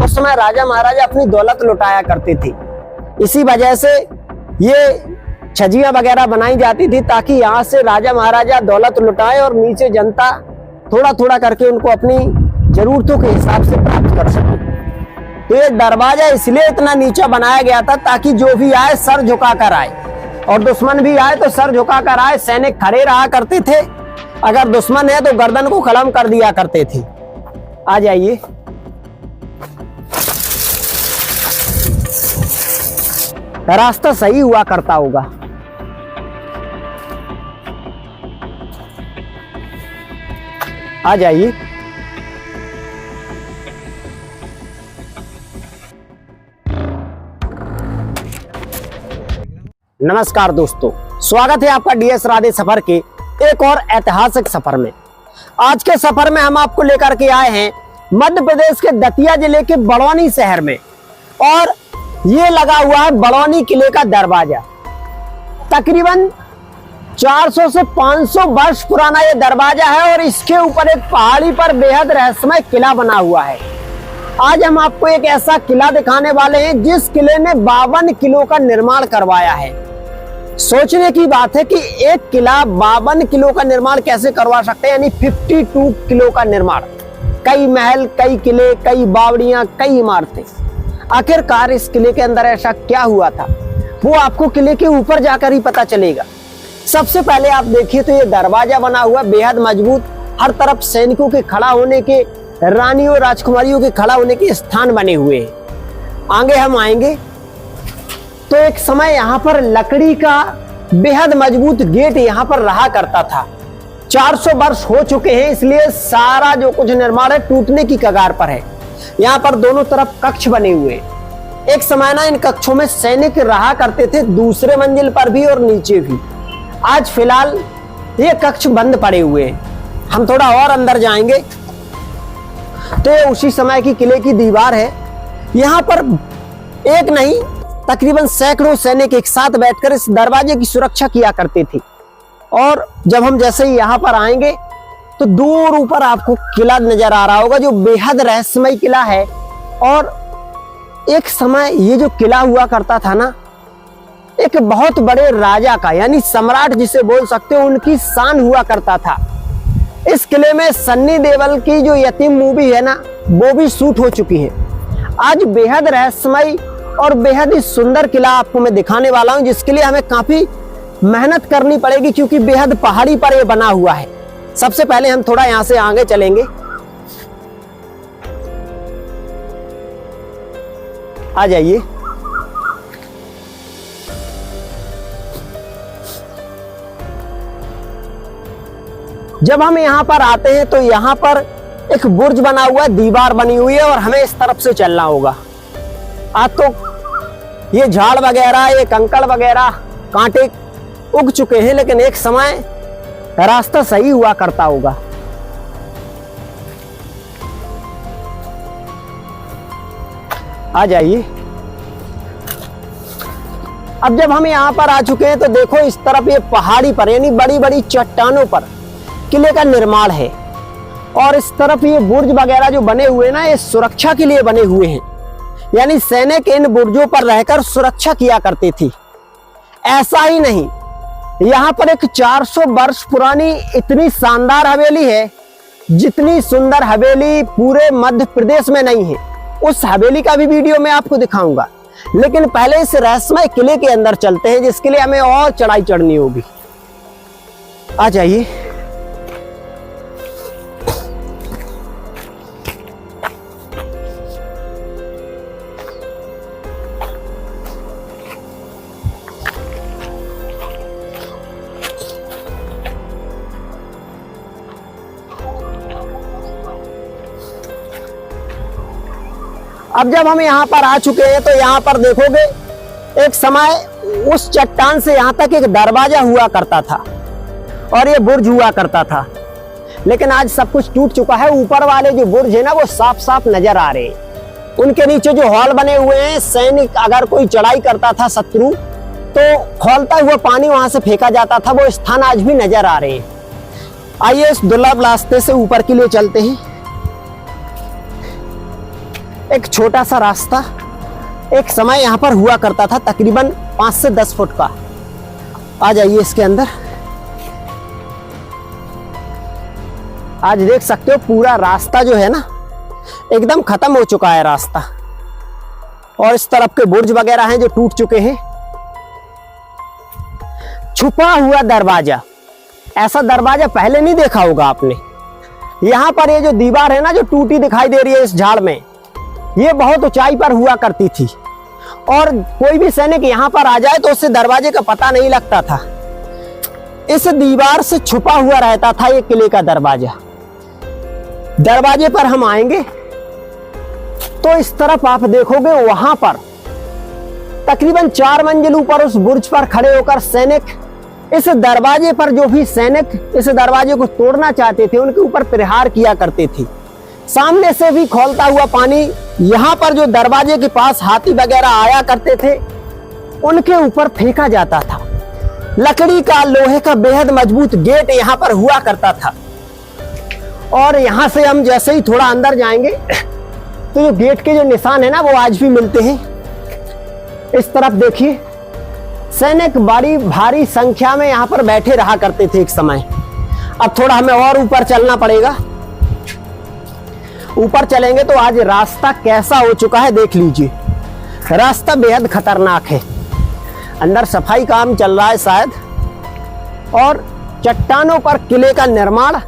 उस समय राजा महाराजा अपनी दौलत लुटाया करते थे। इसी वजह से ये छजियां वगैरह बनाई जाती थी ताकि यहाँ से राजा महाराजा दौलत लुटाए और नीचे जनता थोड़ा थोड़ा करके उनको अपनी जरूरतों के हिसाब से प्राप्त कर सके। तो ये दरवाजा इसलिए इतना नीचा बनाया गया था ताकि जो भी आए सर झुका कर आए, और दुश्मन भी आए तो सर झुका कर आए। सैनिक खड़े रहा करते थे, अगर दुश्मन है तो गर्दन को खलम कर दिया करते थे। आ जाइए। रास्ता सही हुआ करता होगा। आ जाइए। नमस्कार दोस्तों, स्वागत है आपका डीएस राधे सफर के एक और ऐतिहासिक सफर में। आज के सफर में हम आपको लेकर के आए हैं मध्य प्रदेश के दतिया जिले के बड़ौनी शहर में, और ये लगा हुआ है बड़ौनी किले का दरवाजा। तकरीबन 400 से 500 वर्ष पुराना ये दरवाजा है और इसके ऊपर एक पहाड़ी पर बेहद रहस्यमय किला बना हुआ है। आज हम आपको एक ऐसा किला दिखाने वाले हैं जिस किले ने 52 किलो का निर्माण करवाया है। सोचने की बात है कि एक किला 52 किलो का निर्माण कैसे करवा सकते हैं, यानी 52 किलो का निर्माण। कई महल, कई किले, कई बावड़ियां, कई इमारतें। आखिरकार इस किले के अंदर ऐसा क्या हुआ था, वो आपको किले के ऊपर जाकर ही पता चलेगा। सबसे पहले आप देखिए तो ये दरवाजा बना हुआ बेहद मजबूत, हर तरफ सैनिकों के खड़ा होने के, रानियों राजकुमारियों के खड़ा होने के स्थान बने हुए हैं। आगे हम आएंगे तो एक समय यहाँ पर लकड़ी का बेहद मजबूत गेट यहाँ पर रहा करता था। 400 वर्ष हो चुके हैं, इसलिए सारा जो कुछ निर्माण है टूटने की कगार पर है। यहाँ पर दोनों तरफ कक्ष बने हुए हैं। एक समय ना इन कक्षों में सैनिक रहा करते थे, दूसरे मंजिल पर भी और नीचे भी। आज फिलहाल ये कक्ष बंद पड़े हुए हैं। हम थोड़ा और अंदर जाएंगे तो ये उसी समय की किले की दीवार है। यहाँ पर एक नहीं तकरीबन सैकड़ों सैनिक एक साथ बैठकर इस दरवाजे की सुरक्षा किया करते थे। और जब हम जैसे ही यहाँ पर आएंगे तो दूर ऊपर आपको किला नजर आ रहा होगा, जो बेहद रहस्यमय किला है। और एक समय ये जो किला हुआ करता था ना, एक बहुत बड़े राजा का, यानी सम्राट जिसे बोल सकते हो, उनकी शान हुआ करता था। इस किले में सन्नी देओल की जो यतीम मूवी है ना, वो भी शूट हो चुकी है। आज बेहद रहस्यमय और बेहद ही सुंदर किला आपको मैं दिखाने वाला हूं, जिसके लिए हमें काफी मेहनत करनी पड़ेगी क्योंकि बेहद पहाड़ी पर यह बना हुआ है। सबसे पहले हम थोड़ा यहां से आगे चलेंगे। आ जाइए। जब हम यहां पर आते हैं तो यहां पर एक बुर्ज बना हुआ है, दीवार बनी हुई है और हमें इस तरफ से चलना होगा। आज तो ये झाड़ वगैरह, ये कंकड़ वगैरह, कांटे उग चुके हैं, लेकिन एक समय रास्ता सही हुआ करता होगा। आ जाइए। अब जब हम यहां पर आ चुके हैं तो देखो इस तरफ ये पहाड़ी पर, यानी बड़ी बड़ी चट्टानों पर किले का निर्माण है। और इस तरफ ये बुर्ज वगैरह जो बने हुए ना, ये सुरक्षा के लिए बने हुए हैं, यानी सैनिक इन बुर्जों पर रहकर सुरक्षा किया करती थी। ऐसा ही नहीं, यहाँ पर एक 400 वर्ष पुरानी इतनी शानदार हवेली है, जितनी सुंदर हवेली पूरे मध्य प्रदेश में नहीं है। उस हवेली का भी वीडियो मैं आपको दिखाऊंगा, लेकिन पहले इस रहस्यमय किले के अंदर चलते हैं, जिसके लिए हमें और चढ़ाई चढ़नी होगी। आ जाइए। अब जब हम यहाँ पर आ चुके हैं तो यहाँ पर देखोगे एक समय उस चट्टान से यहाँ तक एक दरवाजा हुआ करता था और ये बुर्ज हुआ करता था, लेकिन आज सब कुछ टूट चुका है। ऊपर वाले जो बुर्ज है ना, वो साफ साफ नजर आ रहे हैं। उनके नीचे जो हॉल बने हुए हैं, सैनिक अगर कोई चढ़ाई करता था शत्रु, तो खौलता हुआ पानी वहां से फेंका जाता था। वो स्थान आज भी नजर आ रहे हैं। आइए इस दुर्लभ रास्ते से ऊपर के लिए चलते हैं। एक छोटा सा रास्ता एक समय यहाँ पर हुआ करता था, तकरीबन 5 से 10 फुट का। आ जाइए इसके अंदर। आज देख सकते हो पूरा रास्ता जो है ना एकदम खत्म हो चुका है रास्ता, और इस तरफ के बुर्ज वगैरह हैं जो टूट चुके हैं। छुपा हुआ दरवाजा, ऐसा दरवाजा पहले नहीं देखा होगा आपने। यहाँ पर ये जो दीवार है ना जो टूटी दिखाई दे रही है इस झाड़ में, ये बहुत ऊंचाई पर हुआ करती थी, और कोई भी सैनिक यहाँ पर आ जाए तो उससे दरवाजे का पता नहीं लगता था। इस दीवार से छुपा हुआ रहता था ये किले का दरवाजा। दरवाजे पर हम आएंगे तो इस तरफ आप देखोगे वहां पर तकरीबन 4 मंजिल ऊपर उस बुर्ज पर खड़े होकर सैनिक इस दरवाजे पर, जो भी सैनिक इस दरवाजे को तोड़ना चाहते थे उनके ऊपर प्रहार किया करते थे। सामने से भी खौलता हुआ पानी यहाँ पर जो दरवाजे के पास हाथी वगैरह आया करते थे उनके ऊपर फेंका जाता था। लकड़ी का, लोहे का बेहद मजबूत गेट यहाँ पर हुआ करता था, और यहाँ से हम जैसे ही थोड़ा अंदर जाएंगे तो जो गेट के जो निशान है ना वो आज भी मिलते हैं। इस तरफ देखिए, सैनिक बड़ी भारी संख्या में यहाँ पर बैठे रहा करते थे एक समय। अब थोड़ा हमें और ऊपर चलना पड़ेगा। ऊपर चलेंगे तो आज रास्ता कैसा हो चुका है देख लीजिए। रास्ता बेहद खतरनाक है। अंदर सफाई काम चल रहा है शायद, और चट्टानों पर किले का निर्माण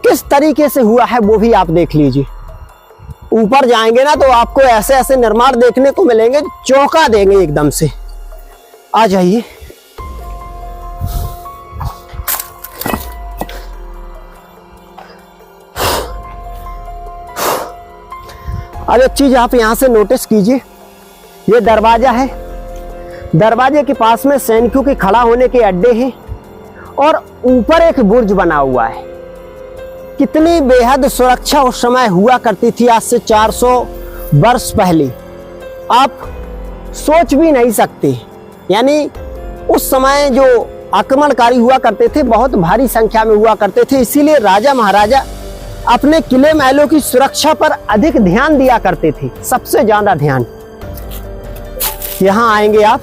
किस तरीके से हुआ है वो भी आप देख लीजिए। ऊपर जाएंगे ना तो आपको ऐसे ऐसे निर्माण देखने को मिलेंगे, चौंका देंगे एकदम से। आ जाइए। अब एक चीज आप यहां से नोटिस कीजिए, ये दरवाजा है। दरवाजे के पास में सैनिकों के खड़ा होने के अड्डे हैं, और ऊपर एक बुर्ज बना हुआ है। कितनी बेहद सुरक्षा उस समय हुआ करती थी, आज से 400 वर्ष पहले आप सोच भी नहीं सकते। यानी उस समय जो आक्रमणकारी हुआ करते थे बहुत भारी संख्या में हुआ करते थे, इसीलिए राजा महाराजा अपने किले महलों की सुरक्षा पर अधिक ध्यान दिया करते थे, सबसे ज्यादा ध्यान। यहां आएंगे आप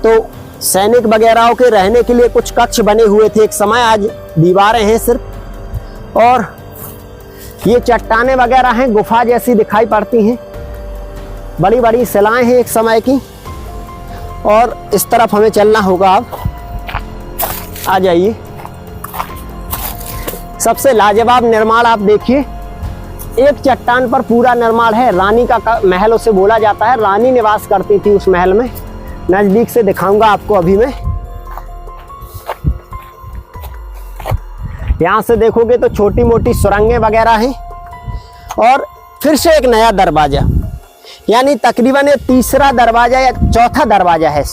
तो सैनिक वगैरह के रहने के लिए कुछ कक्ष बने हुए थे एक समय, आज दीवारें हैं सिर्फ, और ये चट्टानें वगैरह हैं, गुफा जैसी दिखाई पड़ती हैं। बड़ी बड़ी शिलाएं हैं एक समय की, और इस तरफ हमें चलना होगा। आप आ जाइए। सबसे लाजवाब निर्माण आप देखिए, एक चट्टान पर पूरा निर्माण है। रानी का महल उसे बोला जाता है, रानी निवास करती थी उस महल में। नजदीक से दिखाऊंगा आपको अभी मैं। यहां से देखोगे तो छोटी मोटी सुरंगें वगैरह हैं, और फिर से एक नया दरवाजा, यानी तकरीबन ये तीसरा दरवाजा या चौथा दरवाजा है।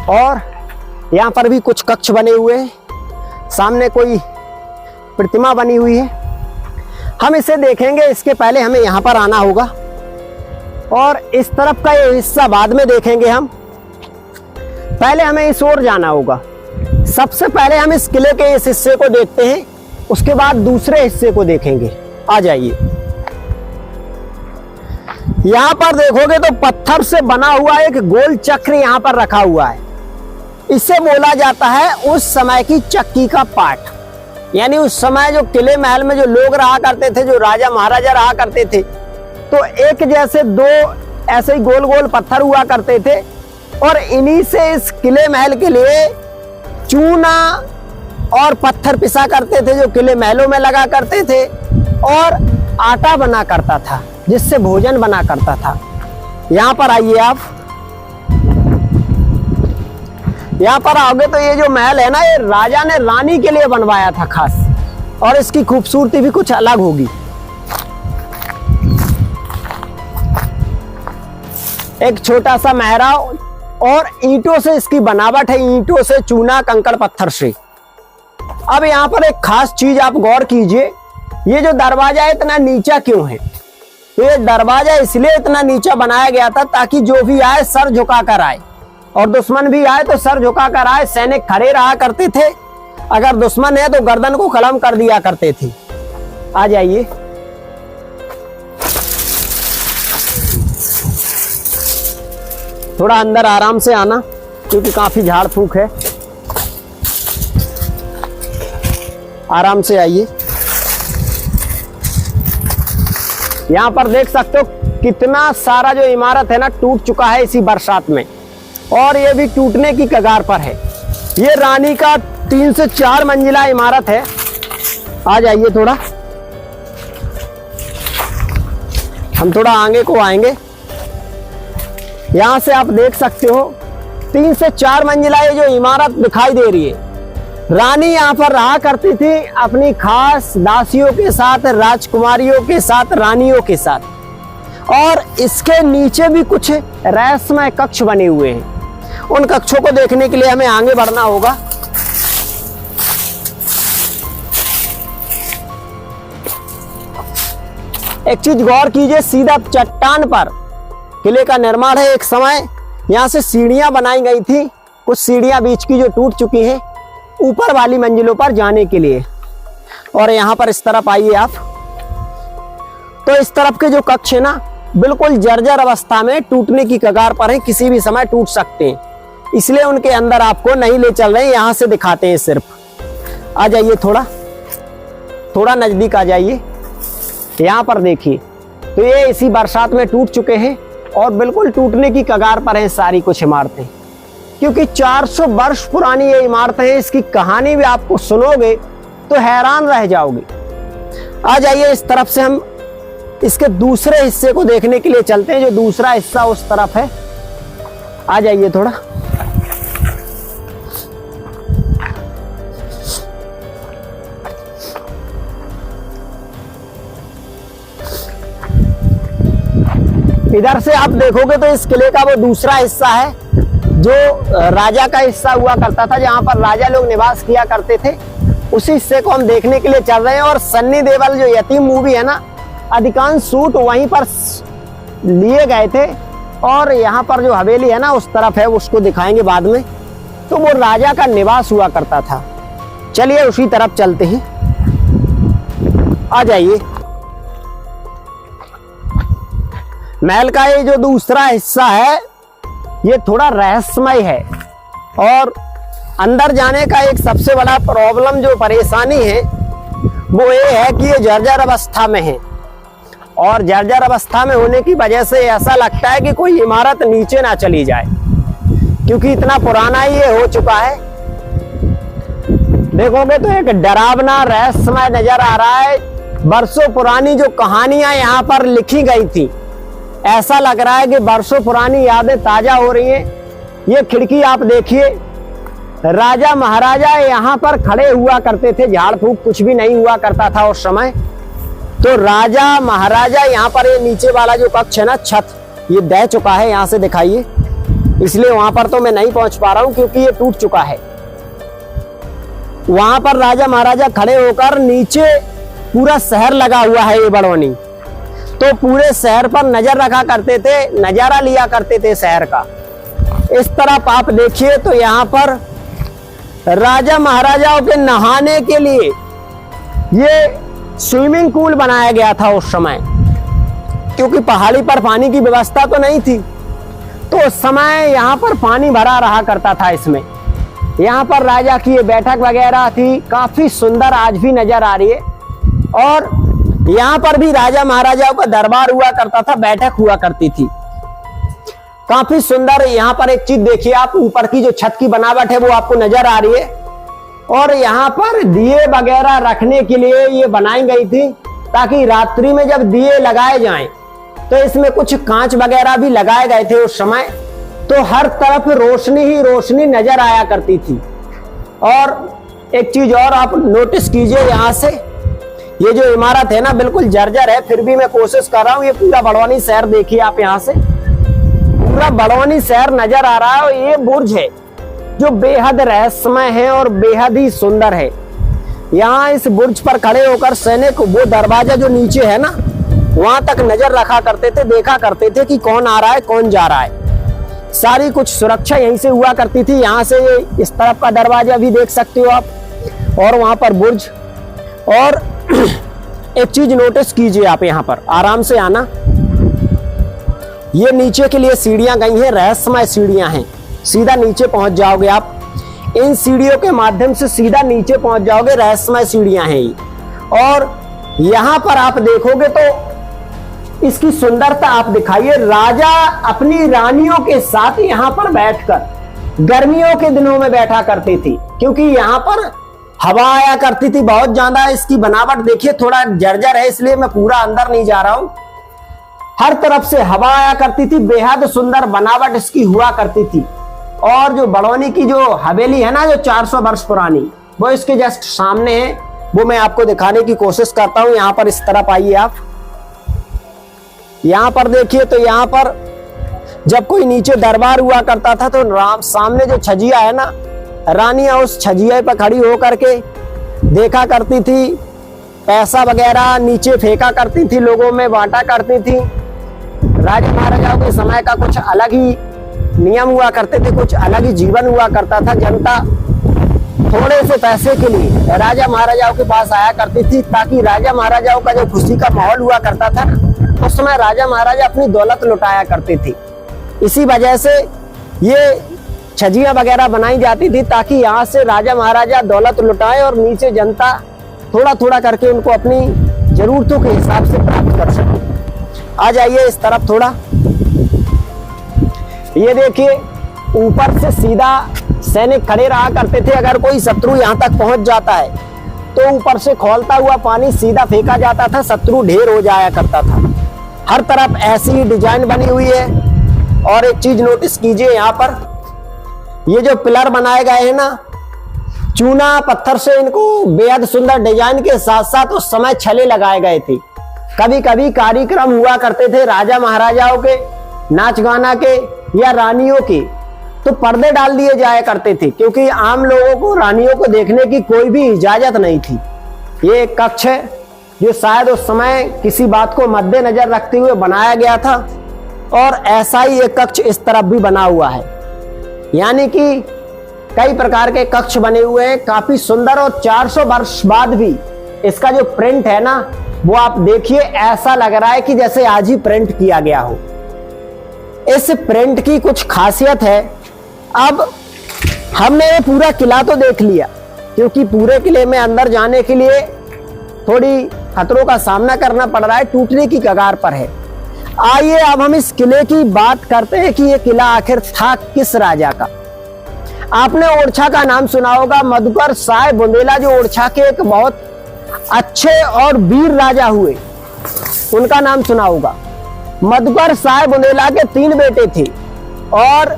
और यहाँ पर भी कुछ कक्ष बने हुए हैं, सामने कोई प्रतिमा बनी हुई है। हम इसे देखेंगे, इसके पहले हमें यहाँ पर आना होगा, और इस तरफ का ये हिस्सा बाद में देखेंगे हम। पहले हमें इस ओर जाना होगा। सबसे पहले हम इस किले के इस हिस्से को देखते हैं, उसके बाद दूसरे हिस्से को देखेंगे। आ जाइए। यहाँ पर देखोगे तो पत्थर से बना हुआ एक गोल चक्र यहाँ पर रखा हुआ है। इसे बोला जाता है उस समय की चक्की का पाठ। यानी उस समय जो किले महल में जो लोग रहा करते थे, जो राजा महाराजा रहा करते थे, तो एक जैसे दो ऐसे ही गोल गोल पत्थर हुआ करते थे, और इन्हीं से इस किले महल के लिए चूना और पत्थर पिसा करते थे, जो किले महलों में लगा करते थे, और आटा बना करता था जिससे भोजन बना करता था। यहाँ पर आइए आप। यहाँ पर आओगे तो ये जो महल है ना, ये राजा ने रानी के लिए बनवाया था खास, और इसकी खूबसूरती भी कुछ अलग होगी। एक छोटा सा महराव, और ईंटों से इसकी बनावट है, ईंटों से, चूना कंकड़ पत्थर से। अब यहाँ पर एक खास चीज आप गौर कीजिए, ये जो दरवाजा है इतना नीचा क्यों है? तो ये दरवाजा इसलिए इतना नीचा बनाया गया था ताकि जो भी आए सर झुका कर आए, और दुश्मन भी आए तो सर झुका कर आए। सैनिक खड़े रहा करते थे, अगर दुश्मन है तो गर्दन को कलम कर दिया करते थे। आ जाइए। थोड़ा अंदर आराम से आना, क्योंकि काफी झाड़ फूक है। आराम से आइए। यहाँ पर देख सकते हो कितना सारा जो इमारत है ना टूट चुका है इसी बरसात में, और ये भी टूटने की कगार पर है। ये रानी का 3 से 4 मंजिला इमारत है। आ जाइए थोड़ा, हम थोड़ा आगे को आएंगे। यहां से आप देख सकते हो 3 से 4 मंजिला ये जो इमारत दिखाई दे रही है, रानी यहाँ पर रहा करती थी अपनी खास दासियों के साथ, राजकुमारियों के साथ, रानियों के साथ। और इसके नीचे भी कुछ रहस्यमय कक्ष बने हुए हैं। उन कक्षों को देखने के लिए हमें आगे बढ़ना होगा। एक चीज गौर कीजिए, सीधा चट्टान पर किले का निर्माण है। एक समय यहाँ से सीढ़ियां बनाई गई थी, कुछ सीढ़ियां बीच की जो टूट चुकी हैं ऊपर वाली मंजिलों पर जाने के लिए। और यहाँ पर इस तरफ आइए आप, तो इस तरफ के जो कक्ष है ना बिल्कुल जर्जर अवस्था में टूटने की कगार पर है, किसी भी समय टूट सकते हैं, इसलिए उनके अंदर आपको नहीं ले चल रहे हैं, यहाँ से दिखाते हैं सिर्फ। आ जाइए थोड़ा थोड़ा नजदीक आ जाइए। यहाँ पर देखिए, तो ये इसी बरसात में टूट चुके हैं और बिल्कुल टूटने की कगार पर है सारी कुछ इमारतें, क्योंकि 400 वर्ष पुरानी ये इमारतें हैं। इसकी कहानी भी आपको सुनोगे तो हैरान रह जाओगे। आ जाइए, इस तरफ से हम इसके दूसरे हिस्से को देखने के लिए चलते हैं, जो दूसरा हिस्सा उस तरफ है। आ जाइए थोड़ा। इधर से आप देखोगे तो इस किले का वो दूसरा हिस्सा है जो राजा का हिस्सा हुआ करता था, जहां पर राजा लोग निवास किया करते थे। उसी हिस्से को हम देखने के लिए चल रहे हैं। और सन्नी देओल जो यतीम मूवी है ना, अधिकांश शूट वहीं पर लिए गए थे। और यहाँ पर जो हवेली है ना उस तरफ है, उसको दिखाएंगे बाद में। तो वो राजा का निवास हुआ करता था। चलिए उसी तरफ चलते हैं। आ जाइए। महल का ये जो दूसरा हिस्सा है ये थोड़ा रहस्यमय है, और अंदर जाने का एक सबसे बड़ा प्रॉब्लम जो परेशानी है वो ये है कि ये जर्जर अवस्था में है। और जर्जर अवस्था में होने की वजह से ऐसा लगता है कि कोई इमारत नीचे ना चली जाए, क्योंकि इतना पुराना ये हो चुका है। देखोगे तो एक डरावना रहस्यमय नजर आ रहा है। बरसों पुरानी जो कहानियां यहाँ पर लिखी गई थी, ऐसा लग रहा है कि बरसों पुरानी यादें ताजा हो रही हैं। ये खिड़की आप देखिए, राजा महाराजा यहाँ पर खड़े हुआ करते थे, झाड़ फूक कुछ भी नहीं हुआ करता था उस समय। तो राजा महाराजा यहाँ पर, ये नीचे वाला जो कक्ष है ना, छत ये दह चुका है, यहाँ से दिखाइए, इसलिए वहां पर तो मैं नहीं पहुंच पा रहा हूं क्योंकि ये टूट चुका है। वहां पर राजा महाराजा खड़े होकर, नीचे पूरा शहर लगा हुआ है ये बड़ौनी, तो पूरे शहर पर नजर रखा करते थे, नजारा लिया करते थे शहर का। इस तरफ आप देखिए तो यहाँ पर राजा महाराजाओं के नहाने के लिए ये स्विमिंग पूल बनाया गया था उस समय, क्योंकि पहाड़ी पर पानी की व्यवस्था तो नहीं थी, तो उस समय यहाँ पर पानी भरा रहा करता था इसमें। यहाँ पर राजा की ये बैठक वगैरह थी, काफी सुंदर आज भी नजर आ रही है। और यहाँ पर भी राजा महाराजाओं का दरबार हुआ करता था, बैठक हुआ करती थी, काफी सुंदर। यहाँ पर एक चीज देखिए आप, ऊपर की जो छत की बनावट है वो आपको नजर आ रही है, और यहाँ पर दिए वगैरह रखने के लिए ये बनाई गई थी, ताकि रात्रि में जब दिए लगाए जाएं तो इसमें कुछ कांच वगैरह भी लगाए गए थे उस समय, तो हर तरफ रोशनी ही रोशनी नजर आया करती थी। और एक चीज और आप नोटिस कीजिए, यहाँ से ये जो इमारत है ना बिल्कुल जर्जर है, फिर भी मैं कोशिश कर रहा हूँ। ये पूरा बड़ौनी शहर देखिए आप, यहाँ से पूरा बड़ौनी शहर नजर आ रहा है। और ये बुर्ज है जो बेहद रहस्यमय है और बेहद ही सुंदर है। यहाँ इस बुर्ज पर खड़े होकर सैनिक वो दरवाजा जो नीचे है ना, वहां तक नजर रखा करते थे, देखा करते थे कि कौन आ रहा है कौन जा रहा है। सारी कुछ सुरक्षा यहीं से हुआ करती थी। यहाँ से ये इस तरफ का दरवाजा भी देख सकते हो आप, और वहां पर बुर्ज। और एक चीज नोटिस कीजिए आप, यहाँ पर आराम से आना, ये नीचे के लिए सीढ़ियां गई हैं, रहस्यमय सीढ़ियां हैं। सीधा नीचे पहुंच जाओगे आप, इन सीढ़ियों के माध्यम से सीधा नीचे पहुंच जाओगे, रहस्यमय सीढ़ियां हैं ये। और यहां पर आप देखोगे तो इसकी सुंदरता आप दिखाइए। राजा अपनी रानियों के साथ यहां पर बैठकर गर्मियों के दिनों में बैठा करती थी, क्योंकि यहां पर हवा आया करती थी बहुत ज्यादा। इसकी बनावट देखिए, थोड़ा जर्जर है इसलिए मैं पूरा अंदर नहीं जा रहा हूं। हर तरफ से हवा आया करती थी, बेहद सुंदर बनावट इसकी हुआ करती थी। और जो बड़ौनी की जो हवेली है ना, जो 400 वर्ष पुरानी, वो इसके जस्ट सामने है। वो मैं आपको दिखाने की कोशिश करता हूं। यहां पर इस तरफ आइए आप, यहां पर देखिए तो यहां पर जब कोई नीचे दरबार हुआ करता था तो सामने जो छजिया है ना, रानियां उस छजिया पर खड़ी होकर के देखा करती थी, पैसा वगैरह नीचे फेंका करती थी, लोगों में बांटा करती थी। राजा महाराजाओं के समय का कुछ अलग ही नियम हुआ करते थे, कुछ अलग ही जीवन हुआ करता था। जनता थोड़े से पैसे के लिए राजा महाराजाओं के पास आया करती थी, ताकि राजा महाराजाओं का जो खुशी का माहौल हुआ करता था, उस समय राजा महाराजा अपनी दौलत लुटाया करते थे। इसी वजह से ये छजियां वगैरह बनाई जाती थी, ताकि यहाँ से राजा महाराजा दौलत लुटाए और नीचे जनता थोड़ा थोड़ा करके उनको अपनी जरूरतों के हिसाब से प्राप्त कर सके। आ जाइए इस तरफ थोड़ा, ये देखिए ऊपर से सीधा सैनिक खड़े रहा करते थे। अगर कोई शत्रु यहाँ तक पहुंच जाता है तो ऊपर से खौलता हुआ पानी सीधा फेंका जाता था, शत्रु ढेर हो जाया करता था। हर तरफ ऐसी ही डिजाइन बनी हुई है। और एक चीज नोटिस कीजिए, यहाँ पर ये जो पिलर बनाए गए हैं ना, चूना पत्थर से इनको बेहद सुंदर डिजाइन के साथ साथ उस समय छले लगाए गए थे। कभी कभी कार्यक्रम हुआ करते थे राजा महाराजाओं के, नाच गाना के या रानियों के, तो पर्दे डाल दिए जाया करते थे, क्योंकि आम लोगों को रानियों को देखने की कोई भी इजाजत नहीं थी। ये एक कक्ष है जो शायद उस समय किसी बात को मद्देनजर रखते हुए बनाया गया था। और ऐसा ही एक कक्ष इस तरफ भी बना हुआ है, यानी कि कई प्रकार के कक्ष बने हुए हैं, काफी सुंदर। और 400 वर्ष बाद भी इसका जो प्रिंट है ना, वो आप देखिए, ऐसा लग रहा है कि जैसे आज ही प्रिंट किया गया हो। इस प्रिंट की कुछ खासियत है। अब हमने ये पूरा किला तो देख लिया, क्योंकि पूरे किले में अंदर जाने के लिए थोड़ी खतरों का सामना करना पड़ रहा है, टूटने की कगार पर है। आइए अब हम इस किले की बात करते हैं कि ये किला आखिर था किस राजा का। आपने ओरछा का नाम सुना होगा, मधुकर साय बुंदेला, जो ओरछा के एक बहुत अच्छे और वीर राजा हुए, उनका नाम सुना होगा। मधुकर साय बुंदेला के 3 बेटे थे, और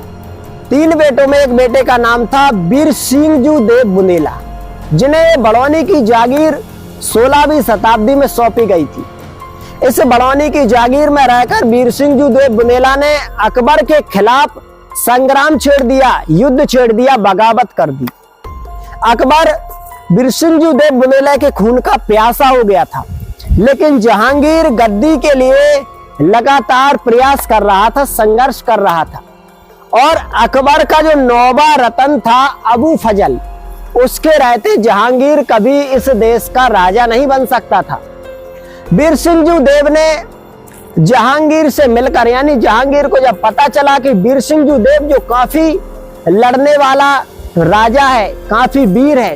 3 बेटों में एक बेटे का नाम था बीरसिंह देव बुंदेला, जिन्हें बड़ौनी की जागीर 16वीं शताब्दी में सौंपी गई थी। इस बड़ौनी की जागीर में रहकर बीरसिंह देव बुंदेला ने अकबर के खिलाफ संग्राम छेड़ दिया, युद्ध छेड़ दिया, बगावत कर दी। अकबर बीरसिंह देव बुंदेला के खून का प्यासा हो गया था, लेकिन जहांगीर गद्दी के लिए लगातार प्रयास कर रहा था, संघर्ष कर रहा था। और अकबर का जो 9वां रतन था अबू फजल, उसके रहते जहांगीर कभी इस देश का राजा नहीं बन सकता था। बीरसिंह देव ने जहांगीर से मिलकर, यानी जहांगीर को जब पता चला कि बीरसिंह देव जो काफी लड़ने वाला राजा है, काफी वीर है,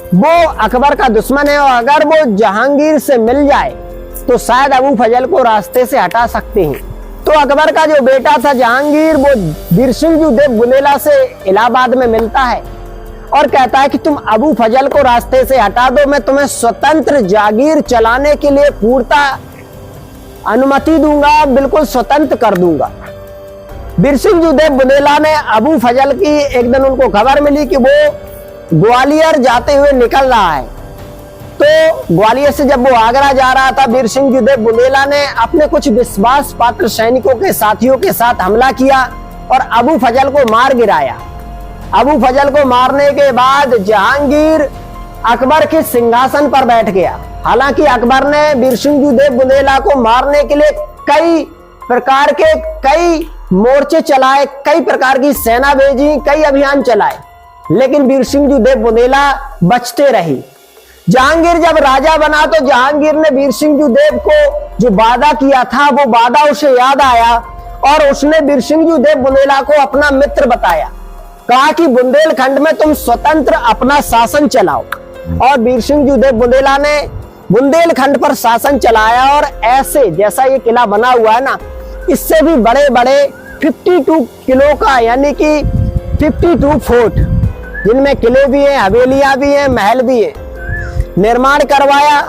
वो अकबर का दुश्मन है, और अगर वो जहांगीर से मिल जाए तो शायद अबू फजल को रास्ते से हटा सकते हैं, तो अकबर का जो बेटा था जहांगीर, वो बीरसिंह देव बुंदेला से इलाहाबाद में मिलता है और कहता है कि तुम अबू फजल को रास्ते से हटा दो, मैं तुम्हें स्वतंत्र जागीर चलाने के लिए पूर्णता अनुमति दूंगा, बिल्कुल स्वतंत्र कर दूंगा। बीरसिंह देव बुंदेला ने अबू फजल की, एक दिन उनको खबर मिली कि वो ग्वालियर जाते हुए निकल रहा है, तो ग्वालियर से जब वो आगरा जा रहा था, बीरसिंह देव बुंदेला ने अपने कुछ विश्वास पात्र सैनिकों के साथियों के साथ हमला किया और अबू फजल को मार गिराया। अबू फजल को मारने के बाद जहांगीर अकबर के सिंहासन पर बैठ गया। हालांकि अकबर ने बीरसिंह देव बुंदेला को मारने के लिए कई प्रकार के कई मोर्चे चलाए, कई प्रकार की सेना भेजी, कई अभियान चलाए, लेकिन बीरसिंह देव बुंदेला बचते रहे। जहांगीर जब राजा बना तो जहांगीर ने बीरसिंह देव को जो वादा किया था, वो वादा उसे याद आया और उसने बिरसिंह देव बुंदेला को अपना मित्र बताया। कहा कि बुंदेलखंड में तुम स्वतंत्र अपना शासन चलाओ। और बिरसिंह देव बुंदेला ने बुंदेलखंड पर शासन चलाया और ऐसे जैसा ये किला बना हुआ है ना, इससे भी बड़े बड़े 52 किलो का यानी कि 52 फोर्ट, जिनमें किले भी हैं, हवेलियां भी हैं, महल भी हैं, निर्माण करवाया।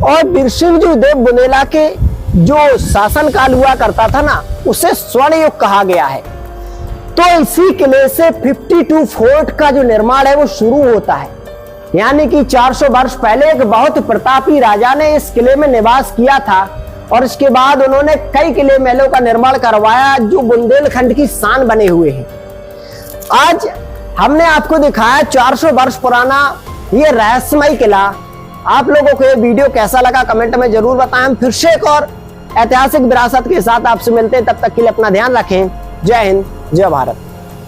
और बिरसिंह देव बुंदेला के जो शासनकाल हुआ करता था ना, उसे स्वर्ण युग कहा गया है। तो इसी किले से 52 फोर्ट का जो निर्माण है वो शुरू होता है। यानी कि 400 वर्ष पहले एक बहुत प्रतापी राजा ने इस किले में निवास किया था और इसके बाद उन्होंने कई किले महलों का निर्माण करवाया जो बुंदेलखंड की शान बने हुए हैं। आज हमने आपको दिखाया 400 वर्ष पुराना ये रहस्यमय किला। आप लोगों को ये वीडियो कैसा लगा कमेंट में जरूर बताएं। हम फिर से एक और ऐतिहासिक विरासत के साथ आपसे मिलते हैं। तब तक के लिए अपना ध्यान रखें। जय हिंद, जय भारत।